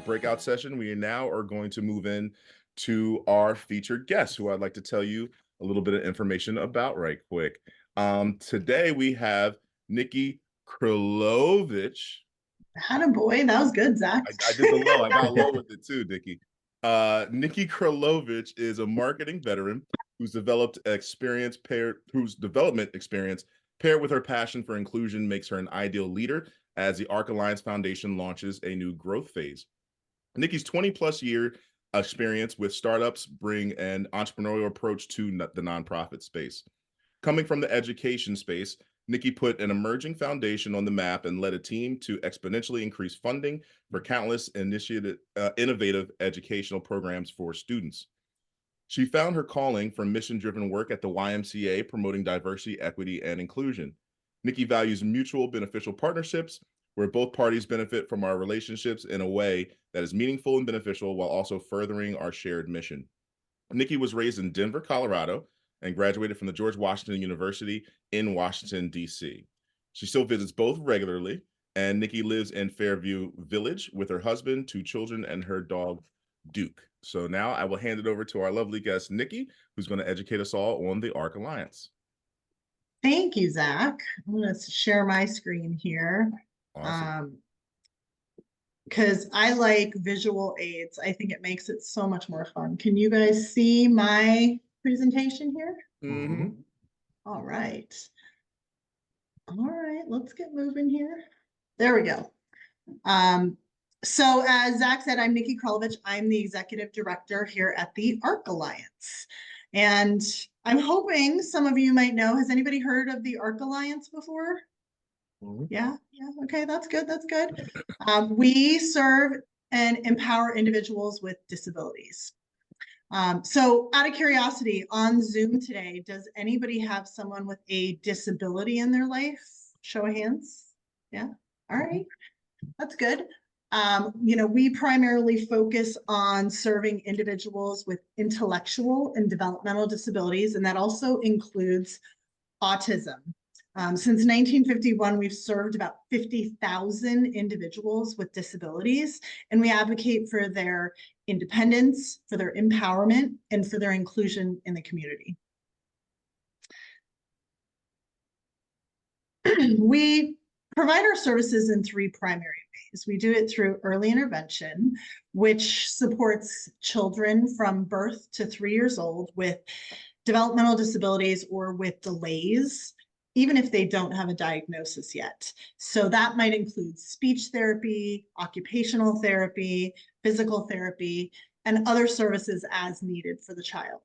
breakout session, we now are going to move in to our featured guest, who I'd like to tell you a little bit of information about right quick. Today we have Nikki Krlovich. Attaboy, that was good, Zach. I did the low. I got low with it too, Nikki. Nikki Krlovich is a marketing veteran whose development experience paired with her passion for inclusion makes her an ideal leader as the ARC Alliance Foundation launches a new growth phase. Nikki's 20 plus year experience with startups bring an entrepreneurial approach to the nonprofit space. Coming from the education space, Nikki put an emerging foundation on the map and led a team to exponentially increase funding for countless innovative educational programs for students. She found her calling from mission-driven work at the YMCA promoting diversity, equity, and inclusion. Nikki values mutual beneficial partnerships where both parties benefit from our relationships in a way that is meaningful and beneficial while also furthering our shared mission. Nikki was raised in Denver, Colorado, and graduated from the George Washington University in Washington, D.C. She still visits both regularly, and Nikki lives in Fairview Village with her husband, 2 children, and her dog, Duke. So now I will hand it over to our lovely guest, Nikki, who's going to educate us all on the ARC Alliance. Thank you, Zach. I'm going to share my screen here. Awesome. Because I like visual aids. I think it makes it so much more fun. Can you guys see my presentation here? Mm-hmm. All right. All right, let's get moving here. There we go. So as Zach said, I'm Nikki Krlovich. I'm the executive director here at the ARC Alliance. And I'm hoping some of you might know, has anybody heard of the ARC Alliance before? Yeah, okay, that's good, that's good. We serve and empower individuals with disabilities. So out of curiosity, on Zoom today, does anybody have someone with a disability in their life? Show of hands. Yeah, all right, that's good. We primarily focus on serving individuals with intellectual and developmental disabilities, and that also includes autism. Since 1951, we've served about 50,000 individuals with disabilities, and we advocate for their independence, for their empowerment, and for their inclusion in the community. We provide our services in 3 primary ways. We do it through early intervention, which supports children from birth to 3 years old with developmental disabilities or with delays, even if they don't have a diagnosis yet. So that might include speech therapy, occupational therapy, physical therapy, and other services as needed for the child.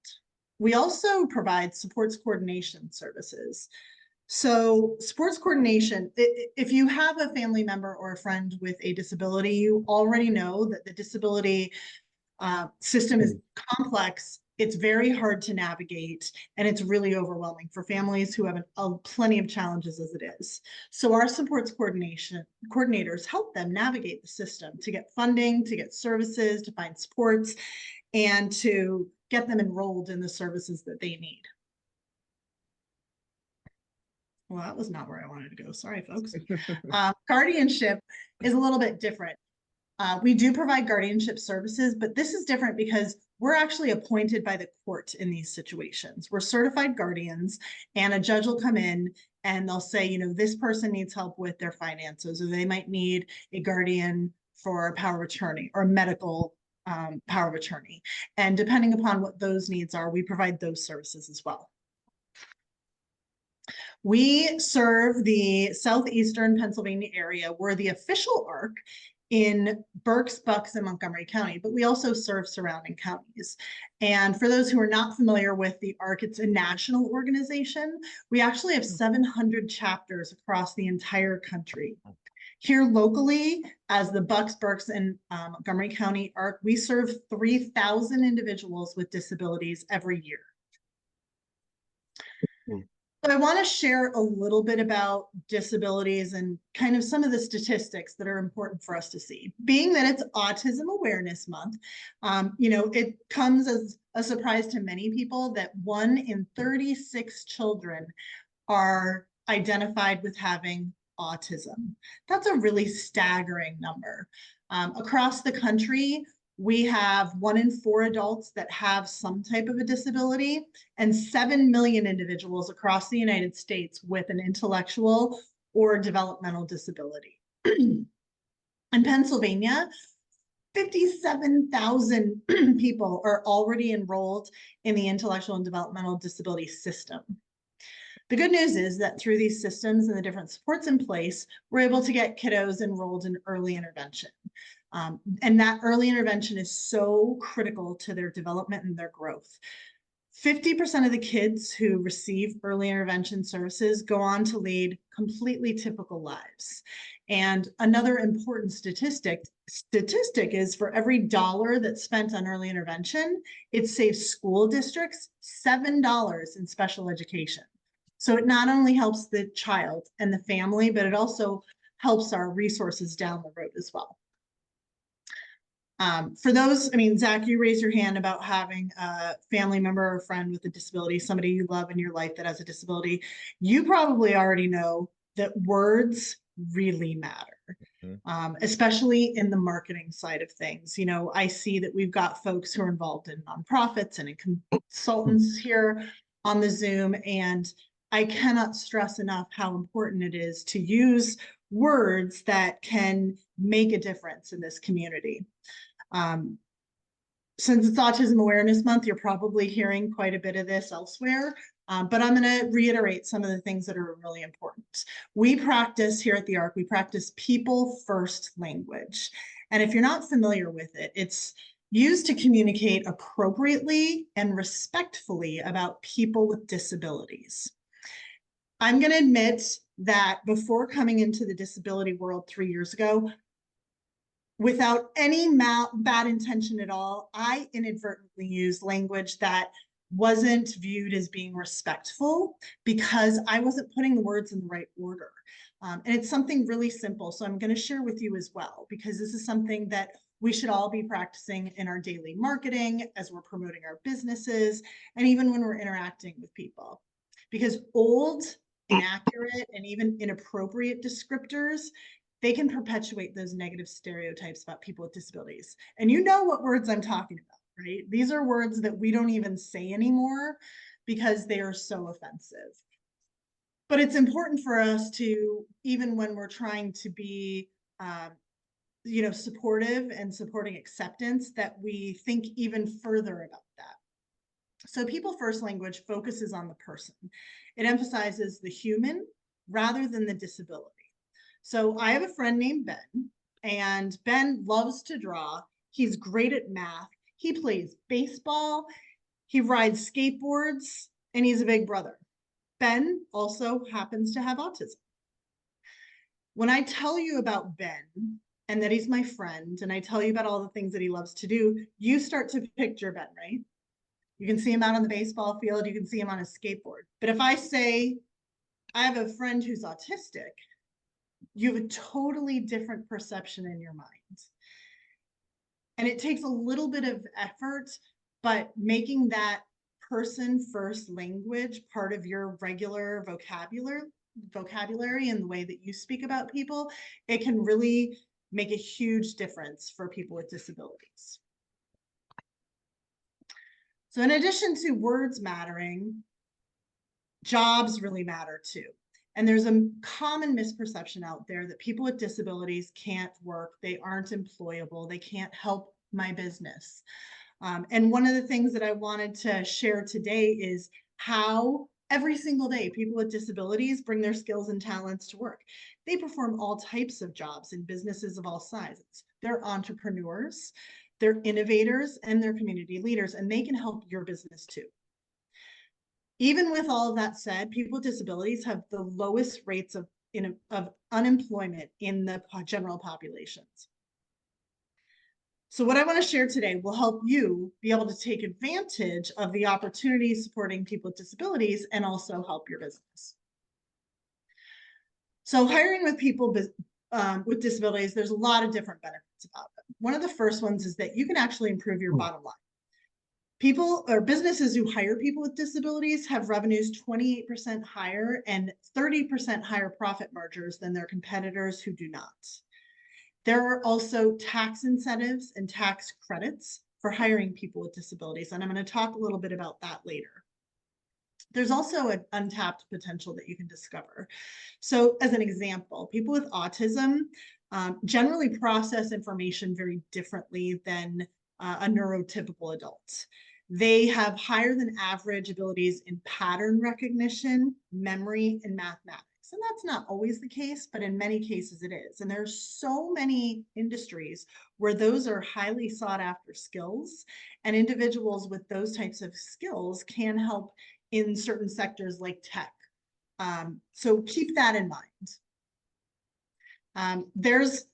We also provide supports coordination services. So sports coordination, if you have a family member or a friend with a disability, you already know that the disability system is complex. It's very hard to navigate, and it's really overwhelming for families who have plenty of challenges as it is. So our supports coordinators help them navigate the system to get funding, to get services, to find supports, and to get them enrolled in the services that they need. Well, that was not where I wanted to go. Sorry, folks. Guardianship is a little bit different. We do provide guardianship services, but this is different because we're actually appointed by the court in these situations. We're certified guardians, and a judge will come in and they'll say, this person needs help with their finances, or they might need a guardian for a power of attorney or a medical power of attorney. And depending upon what those needs are, we provide those services as well. We serve the southeastern Pennsylvania area. We're the official ARC in Berks, Bucks, and Montgomery County, but we also serve surrounding counties. And for those who are not familiar with the ARC, it's a national organization. We actually have 700 chapters across the entire country. Here locally, as the Bucks, Berks, and Montgomery County ARC, we serve 3,000 individuals with disabilities every year. So I want to share a little bit about disabilities and kind of some of the statistics that are important for us to see. Being that it's Autism Awareness Month, it comes as a surprise to many people that 1 in 36 children are identified with having autism. That's a really staggering number. Across the country, we have 1 in 4 adults that have some type of a disability, and 7 million individuals across the United States with an intellectual or developmental disability. In Pennsylvania, 57,000 people are already enrolled in the intellectual and developmental disability system. The good news is that through these systems and the different supports in place, we're able to get kiddos enrolled in early intervention. And that early intervention is so critical to their development and their growth. 50% of the kids who receive early intervention services go on to lead completely typical lives. And another important statistic is for every dollar that's spent on early intervention, it saves school districts $7 in special education. So it not only helps the child and the family, but it also helps our resources down the road as well. For those, I mean, Zach, you raised your hand about having a family member or friend with a disability, somebody you love in your life that has a disability. You probably already know that words really matter, especially in the marketing side of things. You know, I see that we've got folks who are involved in nonprofits and in consultants here on the Zoom, and I cannot stress enough how important it is to use words that can make a difference in this community. Since it's Autism Awareness Month, you're probably hearing quite a bit of this elsewhere, but I'm going to reiterate some of the things that are really important. We practice here at the ARC, we practice people first language. And if you're not familiar with it, it's used to communicate appropriately and respectfully about people with disabilities. I'm going to admit that before coming into the disability world 3 years ago, without any bad intention at all, I inadvertently used language that wasn't viewed as being respectful because I wasn't putting the words in the right order. And it's something really simple. So I'm going to share with you as well, because this is something that we should all be practicing in our daily marketing as we're promoting our businesses, and even when we're interacting with people. Because old, inaccurate, and even inappropriate descriptors, they can perpetuate those negative stereotypes about people with disabilities. And you know what words I'm talking about, right? These are words that we don't even say anymore because they are so offensive. But it's important for us to, even when we're trying to be, you know, supportive and supporting acceptance, that we think even further about that. So people first language focuses on the person. It emphasizes the human rather than the disability. So I have a friend named Ben, and Ben loves to draw. He's great at math. He plays baseball. He rides skateboards, and he's a big brother. Ben also happens to have autism. When I tell you about Ben and that he's my friend, and I tell you about all the things that he loves to do, you start to picture Ben, right? You can see him out on the baseball field. You can see him on a skateboard. But if I say, I have a friend who's autistic, you have a totally different perception in your mind. And it takes a little bit of effort, but making that person first language part of your regular vocabulary and the way that you speak about people, it can really make a huge difference for people with disabilities. So in addition to words mattering, jobs really matter too. And there's a common misperception out there that people with disabilities can't work, they aren't employable, they can't help my business. And one of the things that I wanted to share today is how every single day people with disabilities bring their skills and talents to work. They perform all types of jobs in businesses of all sizes. They're entrepreneurs, they're innovators, and they're community leaders, and they can help your business too. Even with all of that said, people with disabilities have the lowest rates of unemployment in the general populations. So what I want to share today will help you be able to take advantage of the opportunities supporting people with disabilities and also help your business. So hiring with people with disabilities, there's a lot of different benefits about them. One of the first ones is that you can actually improve your bottom line. People or businesses who hire people with disabilities have revenues 28% higher and 30% higher profit margins than their competitors who do not. There are also tax incentives and tax credits for hiring people with disabilities, and I'm going to talk a little bit about that later. There's also an untapped potential that you can discover. So as an example, people with autism generally process information very differently than a neurotypical adult. They have higher than average abilities in pattern recognition, memory, and mathematics. And that's not always the case, but in many cases it is. And there's so many industries where those are highly sought after skills, and individuals with those types of skills can help in certain sectors like tech. So keep that in mind. There's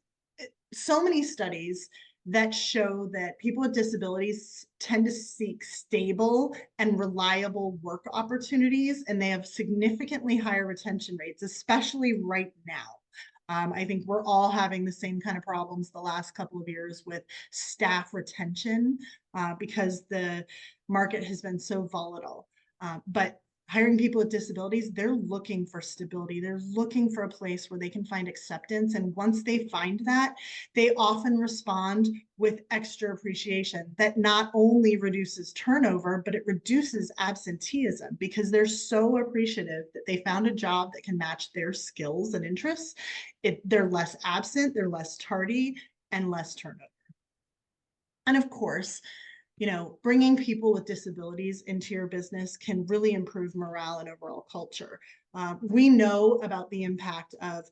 so many studies that show that people with disabilities tend to seek stable and reliable work opportunities, and they have significantly higher retention rates, especially right now. I think we're all having the same kind of problems the last couple of years with staff retention because the market has been so volatile. But hiring people with disabilities, they're looking for stability. They're looking for a place where they can find acceptance. And once they find that, they often respond with extra appreciation that not only reduces turnover, but it reduces absenteeism because they're so appreciative that they found a job that can match their skills and interests. They're less absent, they're less tardy, and less turnover. And of course, bringing people with disabilities into your business can really improve morale and overall culture. We know about the impact of,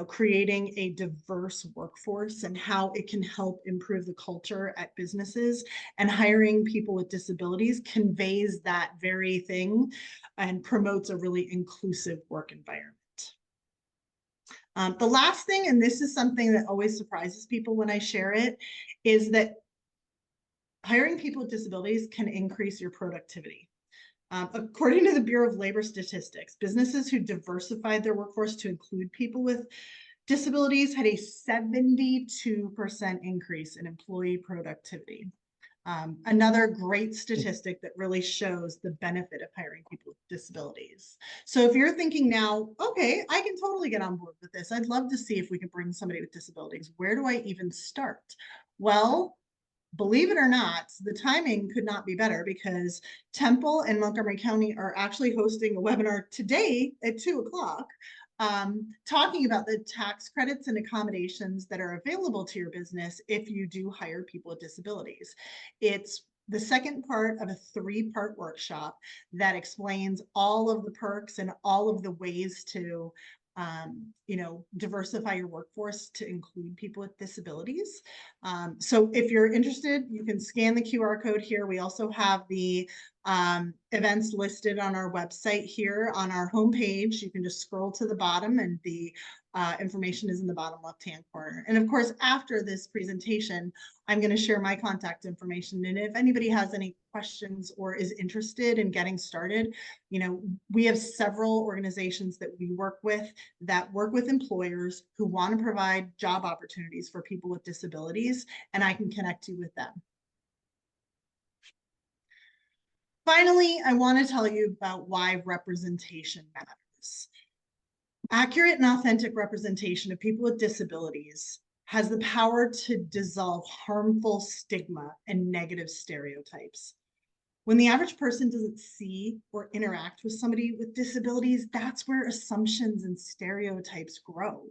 creating a diverse workforce and how it can help improve the culture at businesses, and hiring people with disabilities conveys that very thing and promotes a really inclusive work environment. The last thing, and this is something that always surprises people when I share it, is that hiring people with disabilities can increase your productivity. According to the Bureau of Labor Statistics, businesses who diversified their workforce to include people with disabilities had a 72% increase in employee productivity. Another great statistic that really shows the benefit of hiring people with disabilities. So if you're thinking now, okay, I can totally get on board with this. I'd love to see if we could bring somebody with disabilities. Where do I even start? Well, believe it or not, the timing could not be better because Temple and Montgomery County are actually hosting a webinar today at 2:00, talking about the tax credits and accommodations that are available to your business if you do hire people with disabilities. It's the second part of a 3-part workshop that explains all of the perks and all of the ways to diversify your workforce to include people with disabilities. So if you're interested, you can scan the QR code here. We also have the events listed on our website here on our homepage. You can just scroll to the bottom and the information is in the bottom left-hand corner. And of course, after this presentation, I'm going to share my contact information. And if anybody has any questions or is interested in getting started, we have several organizations that we work with that work with employers who want to provide job opportunities for people with disabilities, and I can connect you with them. Finally, I want to tell you about why representation matters. Accurate and authentic representation of people with disabilities has the power to dissolve harmful stigma and negative stereotypes. When the average person doesn't see or interact with somebody with disabilities, that's where assumptions and stereotypes grow.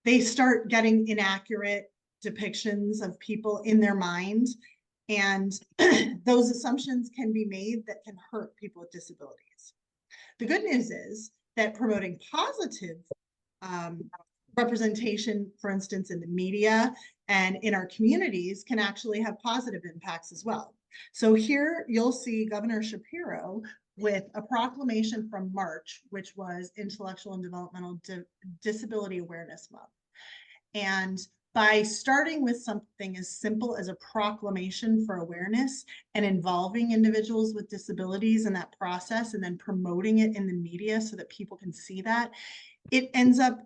They start getting inaccurate depictions of people in their mind, and those assumptions can be made that can hurt people with disabilities. The good news is that promoting positive representation, for instance, in the media and in our communities, can actually have positive impacts as well. So here you'll see Governor Shapiro with a proclamation from March, which was Intellectual and Developmental Disability Awareness Month. And by starting with something as simple as a proclamation for awareness and involving individuals with disabilities in that process and then promoting it in the media so that people can see that, it ends up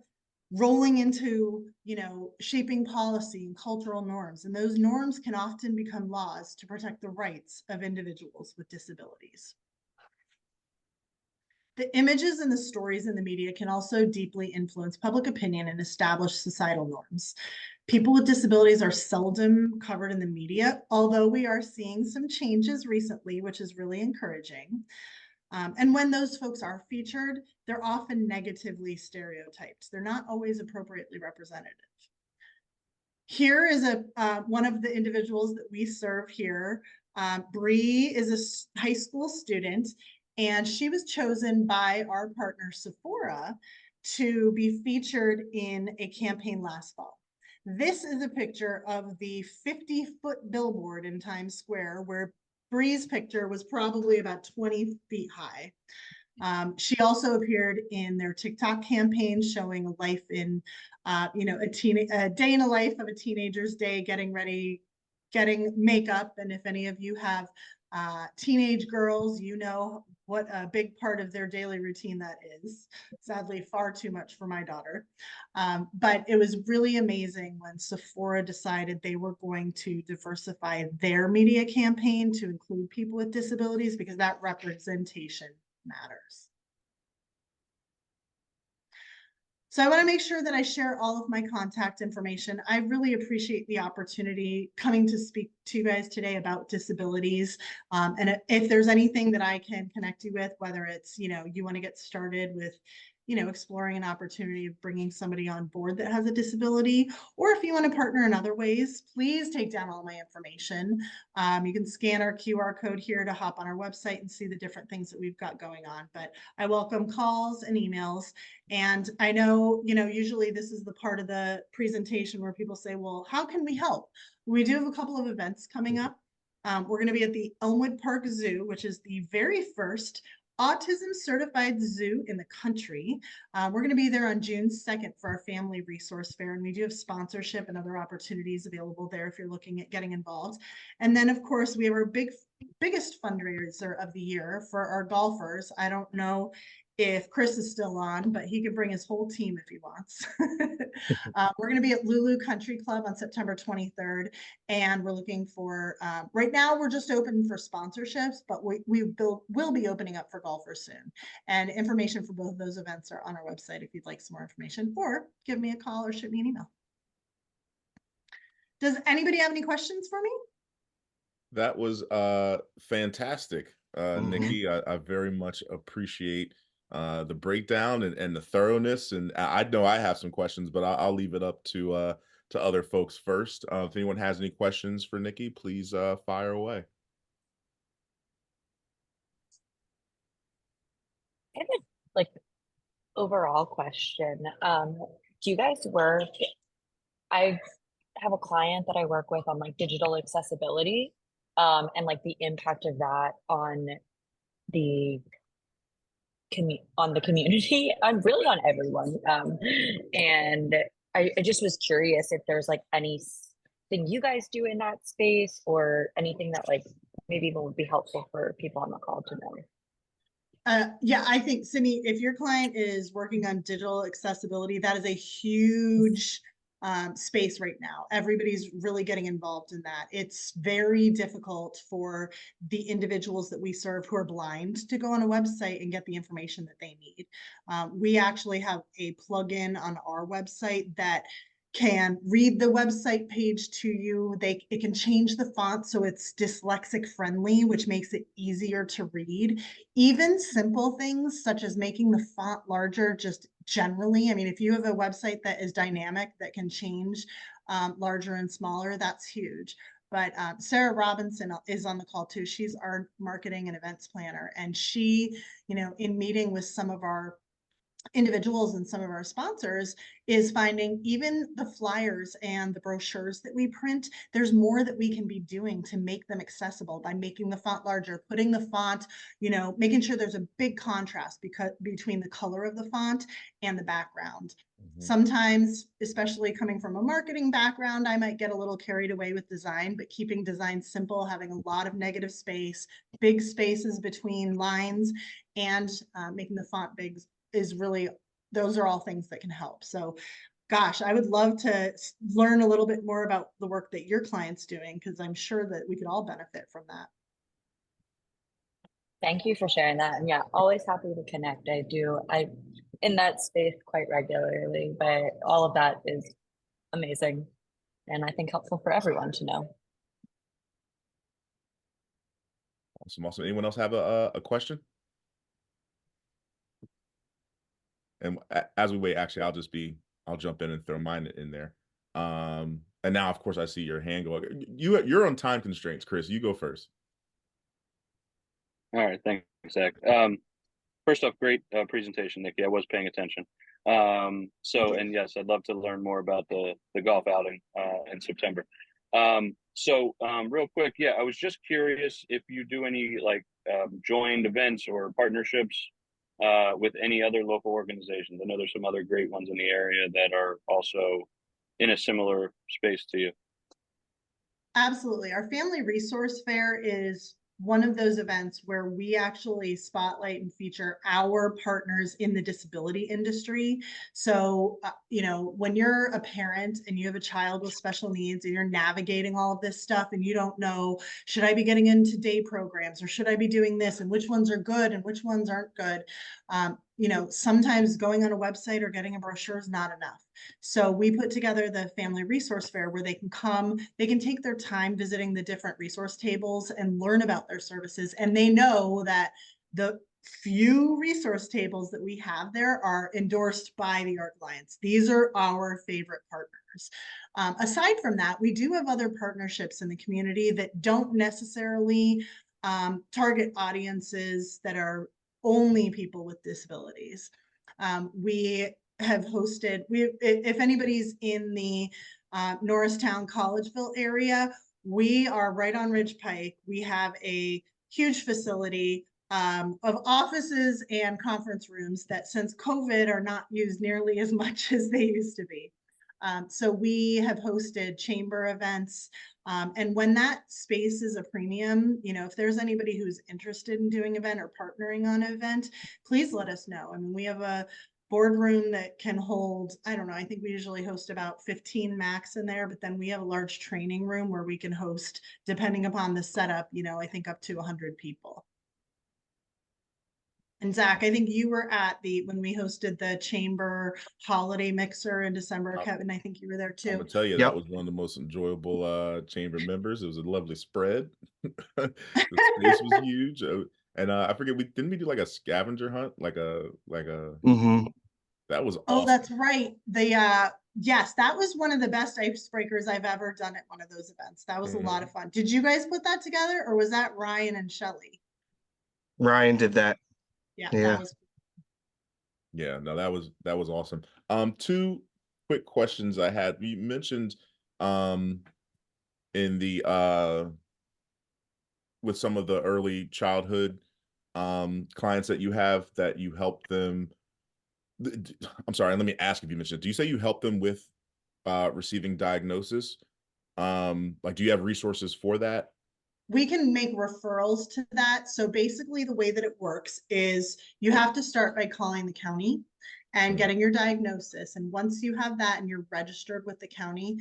rolling into, shaping policy and cultural norms. And those norms can often become laws to protect the rights of individuals with disabilities. The images and the stories in the media can also deeply influence public opinion and establish societal norms. People with disabilities are seldom covered in the media, although we are seeing some changes recently, which is really encouraging. And when those folks are featured, they're often negatively stereotyped. They're not always appropriately representative. Here is one of the individuals that we serve here. Bree is a high school student, and she was chosen by our partner Sephora to be featured in a campaign last fall. This is a picture of the 50-foot billboard in Times Square where Bree's picture was probably about 20 feet high. She also appeared in their TikTok campaign showing a life in, a day in a life of a teenager's day, getting ready, getting makeup. And if any of you have teenage girls, you know what a big part of their daily routine that is. Sadly, far too much for my daughter. But it was really amazing when Sephora decided they were going to diversify their media campaign to include people with disabilities, because that representation matters. So I want to make sure that I share all of my contact information. I really appreciate the opportunity coming to speak to you guys today about disabilities. And if there's anything that I can connect you with, whether it's, you want to get started with, exploring an opportunity of bringing somebody on board that has a disability, or if you want to partner in other ways, please take down all my information. You can scan our QR code here to hop on our website and see the different things that we've got going on. But I welcome calls and emails. And I know, usually this is the part of the presentation where people say, well, how can we help? We do have a couple of events coming up. We're going to be at the Elmwood Park Zoo, which is the very first autism certified zoo in the country. We're going to be there on June 2nd for our family resource fair, and we do have sponsorship and other opportunities available there if you're looking at getting involved. And then of course we have our biggest fundraiser of the year for our golfers. I don't know if Chris is still on, but he could bring his whole team if he wants. We're going to be at Lulu Country Club on September 23rd, and we're looking for, right now we're just open for sponsorships, but we will be opening up for golfers soon. And information for both of those events are on our website if you'd like some more information, or give me a call or shoot me an email. Does anybody have any questions for me? That was fantastic, Nikki. I very much appreciate the breakdown and the thoroughness. And I know I have some questions, but I'll leave it up to other folks first. If anyone has any questions for Nikki, please fire away. I have a like overall question. Do you guys work? I have a client that I work with on like digital accessibility, and like the impact of that on the community, and really on everyone. And I just was curious if there's like anything you guys do in that space, or anything that like maybe even would be helpful for people on the call to know. Yeah, I think, Sydney, if your client is working on digital accessibility, that is a huge space right now. Everybody's really getting involved in that. It's very difficult for the individuals that we serve who are blind to go on a website and get the information that they need. We actually have a plugin on our website that can read the website page to you. It can change the font so it's dyslexic friendly, which makes it easier to read. Even simple things such as making the font larger, just generally. I mean, if you have a website that is dynamic, that can change larger and smaller, that's huge. But Sarah Robinson is on the call too. She's our marketing and events planner. And she, in meeting with some of our individuals and some of our sponsors, is finding even the flyers and the brochures that we print, there's more that we can be doing to make them accessible by making the font larger, putting the font, making sure there's a big contrast between the color of the font and the background. Sometimes, especially coming from a marketing background, I might get a little carried away with design, but keeping design simple, having a lot of negative space, big spaces between lines, and making the font big is really, those are all things that can help. So gosh, I would love to learn a little bit more about the work that your client's doing, because I'm sure that we could all benefit from that. Thank you for sharing that. And yeah, always happy to connect. I in that space quite regularly, but all of that is amazing and I think helpful for everyone to know. Awesome, awesome. Anyone else have a question? And as we wait, actually, I'll jump in and throw mine in there. And now, of course, I see your hand go. You're on time constraints, Chris. You go first. All right, thanks, Zach. First off, great presentation, Nikki. I was paying attention. And yes, I'd love to learn more about the golf outing in September. Real quick, yeah, I was just curious if you do any like joined events or partnerships with any other local organizations. I know there's some other great ones in the area that are also in a similar space to you. Absolutely. Our Family Resource Fair is one of those events where we actually spotlight and feature our partners in the disability industry. So, when you're a parent and you have a child with special needs and you're navigating all of this stuff and you don't know, should I be getting into day programs or should I be doing this, and which ones are good and which ones aren't good? Sometimes going on a website or getting a brochure is not enough. So we put together the Family Resource Fair where they can come, they can take their time visiting the different resource tables and learn about their services. And they know that the few resource tables that we have there are endorsed by the ARC Alliance. These are our favorite partners. Aside from that, we do have other partnerships in the community that don't necessarily target audiences that are only people with disabilities. We have hosted, if anybody's in the Norristown Collegeville area, we are right on Ridge Pike. We have a huge facility of offices and conference rooms that since COVID are not used nearly as much as they used to be. So we have hosted chamber events. And when that space is a premium, if there's anybody who's interested in doing an event or partnering on an event, please let us know. I mean, we have a boardroom that can hold, I don't know, I think we usually host about 15 max in there, but then we have a large training room where we can host, depending upon the setup, I think up to 100 people. And Zach, I think you were at when we hosted the chamber holiday mixer in December. Kevin, I think you were there too. I'm gonna tell you, that was one of the most enjoyable chamber members. It was a lovely spread. The space was huge. And I forget, we do like a scavenger hunt, like a that was awesome. Oh, that's right. Yes, that was one of the best icebreakers I've ever done at one of those events. That was a lot of fun. Did you guys put that together, or was that Ryan and Shelly? Ryan did that. Yeah. That was Yeah, no, that was awesome. Two quick questions I had. You mentioned in the with some of the early childhood clients that you have, that you help them. I'm sorry, let me ask if you mentioned it. Do you say you help them with receiving diagnosis? Like, do you have resources for that? We can make referrals to that. So basically the way that it works is you have to start by calling the county and getting your diagnosis. And once you have that and you're registered with the county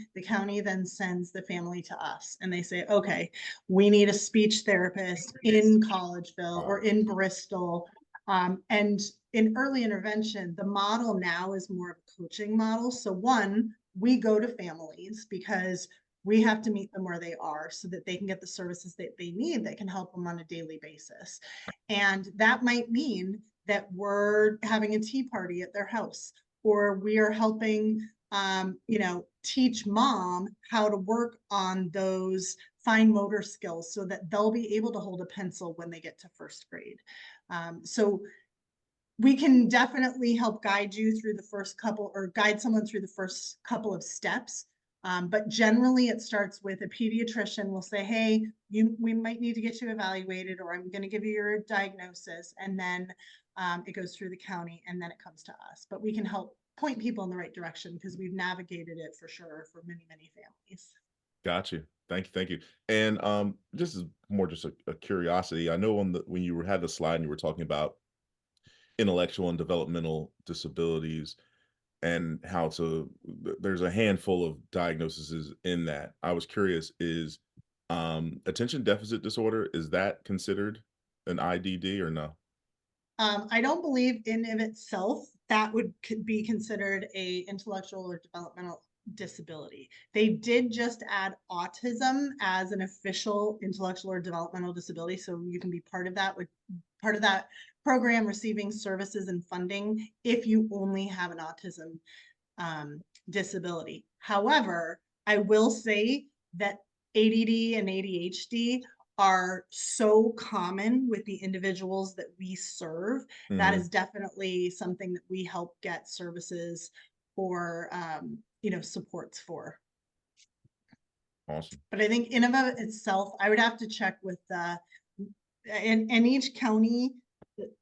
then sends the family to us. And they say, okay, we need a speech therapist in Collegeville or in Bristol. And in early intervention, the model now is more of a coaching model. So one, we go to families because we have to meet them where they are so that they can get the services that they need that can help them on a daily basis. And that might mean that we're having a tea party at their house, or we are helping, teach mom how to work on those fine motor skills so that they'll be able to hold a pencil when they get to first grade. So we can definitely help guide you through the first couple, or guide someone through the first couple of steps. But generally it starts with a pediatrician will say, hey, we might need to get you evaluated, or I'm going to give you your diagnosis. And then it goes through the county and then it comes to us. But we can help point people in the right direction because we've navigated it for sure for many, many families. Got you. Thank you. And this is more just a curiosity. I know when you had the slide and you were talking about intellectual and developmental disabilities and how there's a handful of diagnoses in that. I was curious, is attention deficit disorder, is that considered an IDD or no? I don't believe in of itself that could be considered a intellectual or developmental disability. They did just add autism as an official intellectual or developmental disability, so you can be part of that program, receiving services and funding if you only have an autism disability. However, I will say that ADD and ADHD are so common with the individuals that we serve. That Mhm. is definitely something that we help get services or supports for. Awesome. But I think in and of itself, I would have to check with and each county,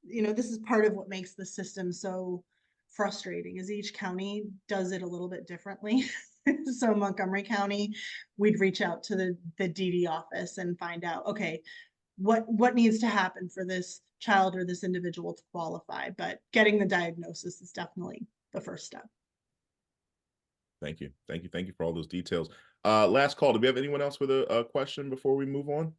this is part of what makes the system so frustrating, is each county does it a little bit differently. So Montgomery County, we'd reach out to the DD office and find out, okay, what needs to happen for this child or this individual to qualify. But getting the diagnosis is definitely the first step. Thank you. Thank you. Thank you for all those details. Last call. Do we have anyone else with a question before we move on?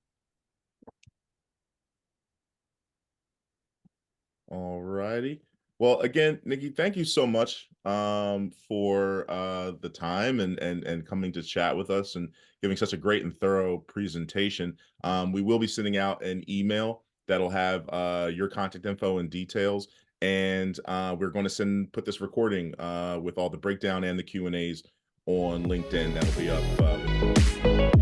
All righty. Well, again, Nikki, thank you so much for the time and coming to chat with us and giving such a great and thorough presentation. We will be sending out an email that'll have your contact info and details, and we're going to put this recording with all the breakdown and the Q&As on LinkedIn. That'll be up.